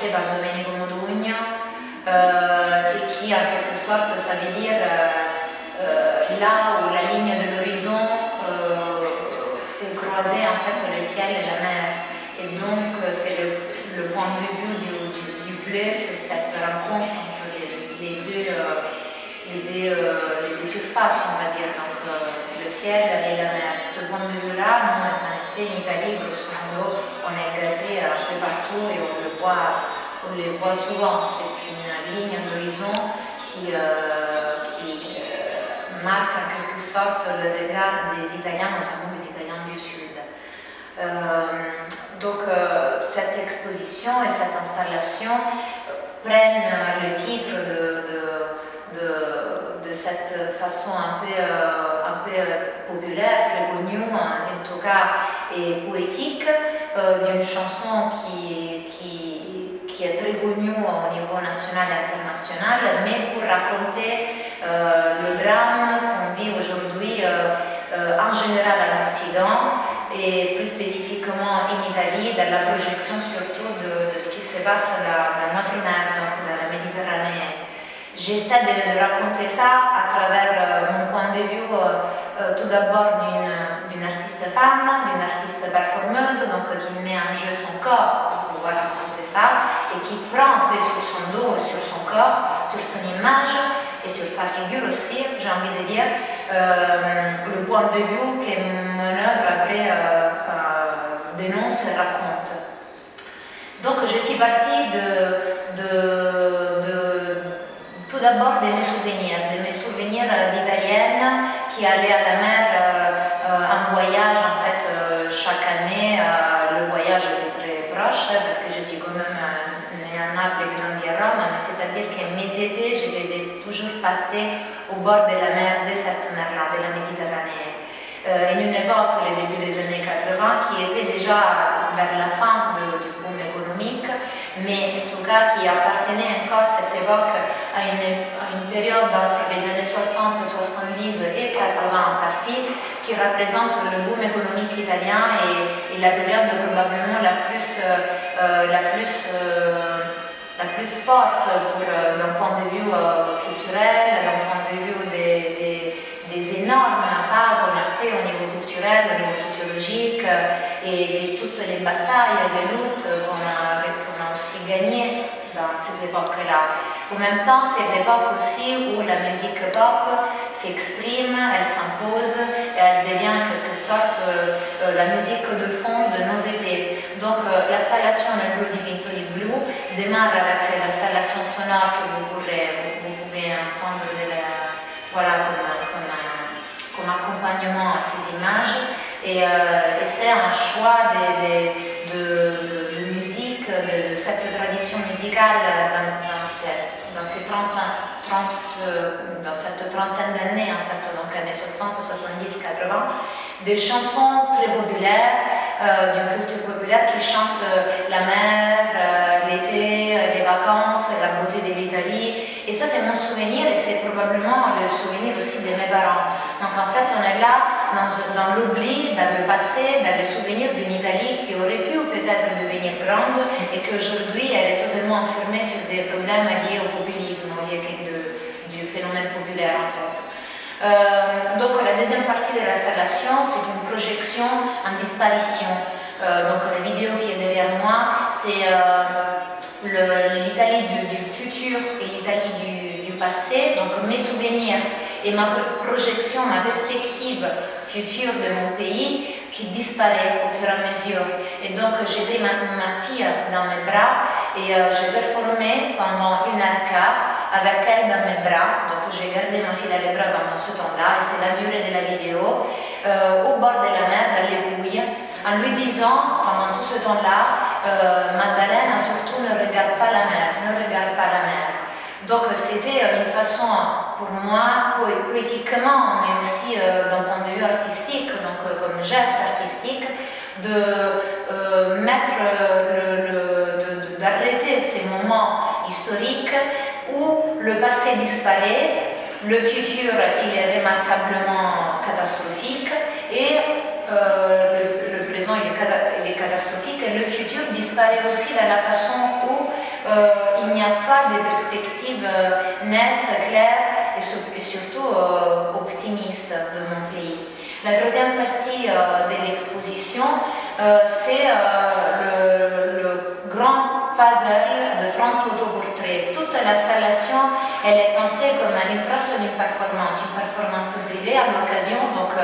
chanté par Domenico Modugno et qui en quelque sorte ça veut dire là où la ligne de l'horizon fait croiser en fait le ciel et la mer. Et donc c'est le point de vue du bleu, c'est cette rencontre entre les deux surfaces, on va dire, entre le ciel et la mer. Ce point de vue-là, nous, en effet, en Italie, grosso modo, on est gâté un peu partout et on le voit souvent. C'est une ligne d'horizon qui marque en quelque sorte le regard des Italiens, notamment des Italiens du Sud. Donc cette exposition et cette installation prennent le titre de cette façon un peu populaire, très connue, en tout cas, et poétique, d'une chanson qui est très connue au niveau national et international, mais pour raconter le drame qu'on vit aujourd'hui en général en Occident et plus spécifiquement en Italie, dans la projection surtout de ce qui se passe dans notre mer, donc dans la Méditerranée. J'essaie de raconter ça à travers mon point de vue tout d'abord d'une artiste femme, d'une artiste performeuse, donc qui met en jeu son corps pour pouvoir raconter ça et qui prend un peu sur son dos, sur son corps, sur son image et sur sa figure aussi, j'ai envie de dire, le point de vue que mon œuvre après dénonce et raconte. Donc je suis partie tout d'abord de mes souvenirs d'italienne qui allait à la mer en voyage en fait chaque année. Le voyage était très proche parce que je suis quand même née à Naples et grandie à Rome, mais c'est-à-dire que mes étés, je les ai toujours passés au bord de la mer, de cette mer-là, de la Méditerranée. Une époque, le début des années 80, qui était déjà vers la fin du boom économique, mais en tout cas qui appartenait encore à cette époque à une période entre les années 60, 70 et 80 en partie, qui représente le boom économique italien et la période probablement la plus forte d'un point de vue culturel, d'un point de vue des énormes impacts qu'on a fait au niveau culturel, au niveau sociologique et de toutes les batailles et les luttes qu'on a aussi gagnées dans ces époques-là. En même temps, c'est l'époque aussi où la musique pop s'exprime, elle s'impose et elle devient en quelque sorte la musique de fond de nos étés. Donc l'installation del blu dipinto di blu démarre avec l'installation sonore que vous pouvez entendre voilà, comme accompagnement à ces images. Et c'est un choix de musique, de cette tradition musicale dans cette trentaine d'années, en fait, donc années 60, 70, 80, des chansons très populaires, d'une culture populaire qui chantent la mer, l'été, les vacances, la beauté de l'Italie. Et ça, c'est mon souvenir et c'est probablement le souvenir aussi de mes parents. Donc en fait, on est là dans l'oubli, dans le passé, dans le souvenir d'une Italie qui aurait pu peut-être devenir grande et qu'aujourd'hui, elle est totalement enfermée sur des problèmes liés au populisme, liés du phénomène populaire en fait. Donc la deuxième partie de l'installation, c'est une projection en disparition. Donc la vidéo qui est derrière moi, c'est l'Italie du futur et l'Italie du passé, donc mes souvenirs et ma projection, ma perspective future de mon pays qui disparaît au fur et à mesure. Et donc j'ai pris ma fille dans mes bras et j'ai performé pendant 1h15 avec elle dans mes bras. Donc j'ai gardé ma fille dans les bras pendant ce temps-là et c'est la durée de la vidéo, au bord de la mer, dans les bouilles, en lui disant pendant tout ce temps-là, Maddalena, surtout ne regarde pas la mer, ne regarde pas la mer. Donc c'était une façon pour moi, poétiquement, mais aussi d'un point de vue artistique, donc comme geste artistique, d'arrêter ces moments historiques où le passé disparaît, le futur il est remarquablement catastrophique et le présent il est catastrophique et le futur disparaît aussi dans la façon où il n'y a pas de perspectives nettes, claires et surtout optimistes de mon pays. La troisième partie de l'exposition, c'est le grand puzzle de 30 autoportraits. Toute l'installation, elle est pensée comme une trace d'une performance privée à l'occasion. Donc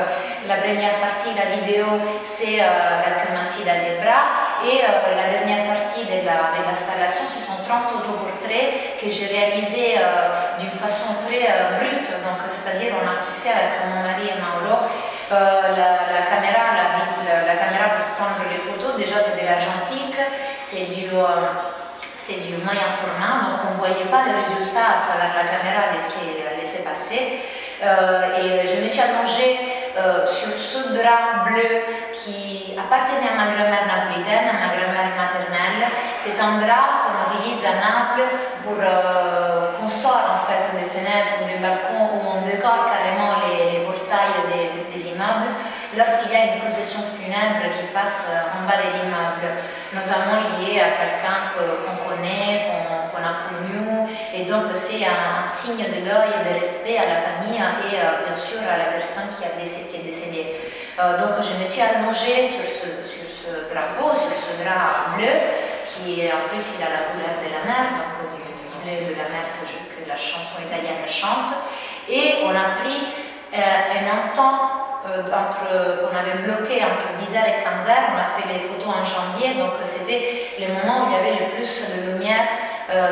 la première partie, la vidéo, c'est avec ma fille dans les bras. Et la dernière partie de l'installation, ce sont 30 autoportraits que j'ai réalisés d'une façon très brute. Donc c'est-à-dire on a fixé avec mon mari et Mauro la caméra pour prendre les photos. Déjà c'est de l'argentique, c'est du moyen format, donc on ne voyait pas le résultat à travers la caméra de ce qui laissait passer. Et je me suis allongée sur ce drap bleu qui appartenait à ma grand-mère napolitaine, à ma grand-mère maternelle. C'est un drap qu'on utilise à Naples pour qu'on sort en fait des fenêtres ou des balcons où on décore carrément les portails des immeubles lorsqu'il y a une procession funèbre qui passe en bas de l'immeuble, notamment liée à quelqu'un qu'on connaît, qu'on a connu, et donc c'est un signe de deuil et de respect à la famille et bien sûr à la personne qui est décédée. Donc je me suis allongée sur ce drapeau, sur ce drap bleu, qui en plus il a la couleur de la mer, donc du bleu de la mer que la chanson italienne chante, et on a pris un temps on avait bloqué entre 10h et 15h, on a fait les photos en janvier, donc c'était le moment où il y avait le plus de lumière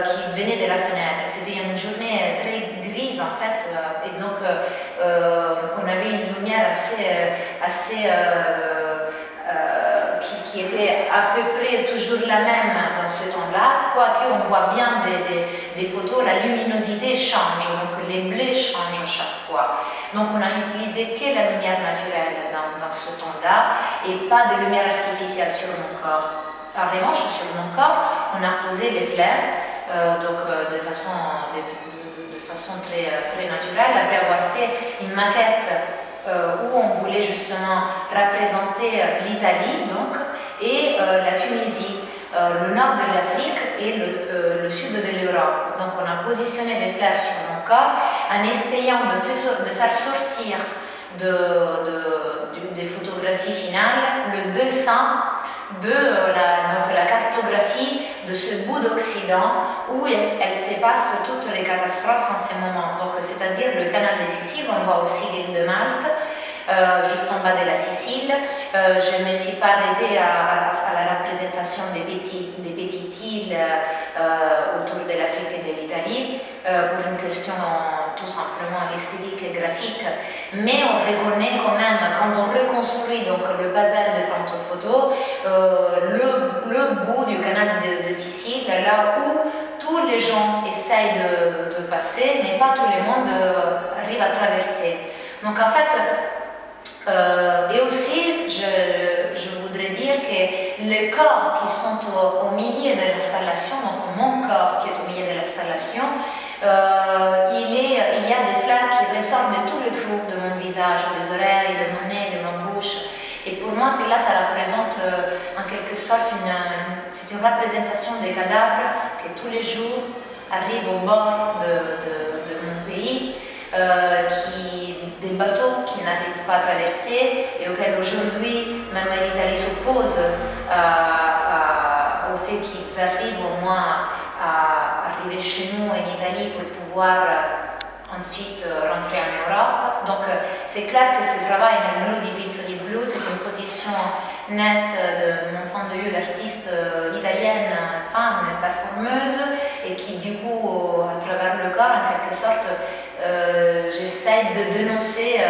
qui venait de la fenêtre. C'était une journée très grise en fait, et donc on avait une lumière qui était à peu près toujours la même dans ce temps-là, quoique on voit bien des photos, la luminosité change, donc les bleus changent à chaque fois. Donc on a utilisé que la lumière naturelle dans ce temps-là et pas de lumière artificielle sur mon corps. En revanche, sur mon corps, on a posé les fleurs de façon très, très naturelle, après avoir fait une maquette où on voulait justement représenter l'Italie et la Tunisie, le nord de l'Afrique et le sud de l'Europe. Donc on a positionné les fleurs sur mon corps en essayant de faire sortir des photographies finales le dessin de la cartographie de ce bout d'Occident où elle se passe toutes les catastrophes en ce moment. Donc c'est-à-dire le canal de Sicile, on voit aussi l'île de Malte, juste en bas de la Sicile. Je ne me suis pas arrêtée à la représentation des petites îles autour de l'Afrique et de l'Italie pour une question tout simplement esthétique et graphique. Mais on reconnaît quand même, quand on reconstruit donc, le puzzle de 30 photos, le bout du canal de Sicile, là où tous les gens essayent de passer, mais pas tout le monde arrive à traverser. Donc en fait, et aussi, je voudrais dire que les corps qui sont au milieu de l'installation, donc mon corps qui est au milieu de l'installation, il y a des fleurs qui ressortent de tous les trous de mon visage, des oreilles, de mon nez, de ma bouche. Et pour moi, cela, ça représente en quelque sorte c'est une représentation des cadavres qui tous les jours arrivent au bord de mon pays, des bateaux qui n'arrivent pas à traverser et auxquels aujourd'hui même l'Italie s'oppose au fait qu'ils arrivent au moins à arriver chez nous en Italie pour pouvoir ensuite rentrer en Europe. Donc c'est clair que ce travail nel blu di Pinto di Blu, c'est une position nette de mon point de vue d'artiste italienne, femme, performeuse, et qui du coup, à travers le corps, en quelque sorte, j'essaie de dénoncer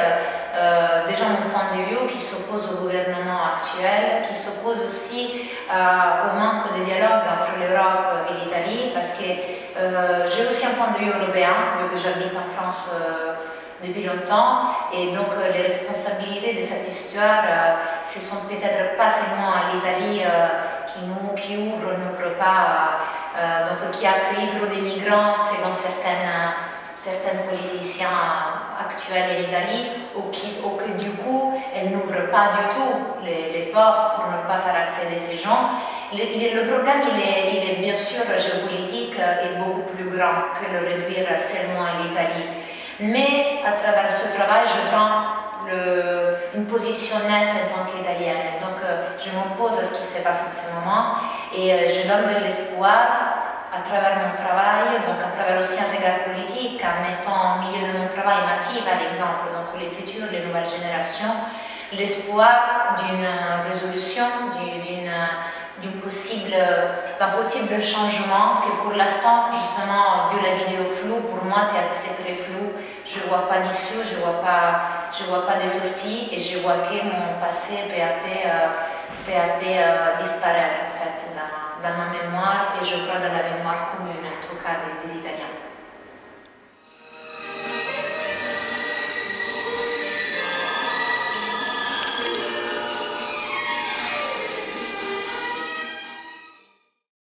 déjà mon point de vue qui s'oppose au gouvernement actuel, qui s'oppose aussi au manque de dialogue entre l'Europe et l'Italie, parce que j'ai aussi un point de vue européen, vu que j'habite en France depuis longtemps, et donc les responsabilités de cette histoire, ce sont peut-être pas seulement à l'Italie qui ouvre ou n'ouvre pas, donc qui accueille trop de migrants selon certains politiciens actuels en Italie, ou que du coup, elle n'ouvre pas du tout les ports pour ne pas faire accéder ces gens. Le problème, il est bien sûr géopolitique, que le réduire seulement à l'Italie. Mais à travers ce travail, je prends une position nette en tant qu'Italienne. Donc je m'oppose à ce qui se passe en ce moment et je donne de l'espoir à travers mon travail, donc à travers aussi un regard politique, en mettant au milieu de mon travail ma fille par exemple, donc les futures, les nouvelles générations, l'espoir d'une résolution, d'un possible changement que pour l'instant, justement, vu la vidéo floue, pour moi c'est très flou. Je ne vois pas d'issue, je vois pas de sortie et je vois que mon passé peu à peu disparaître en fait dans ma mémoire et je crois dans la mémoire commune en tout cas des Italiens.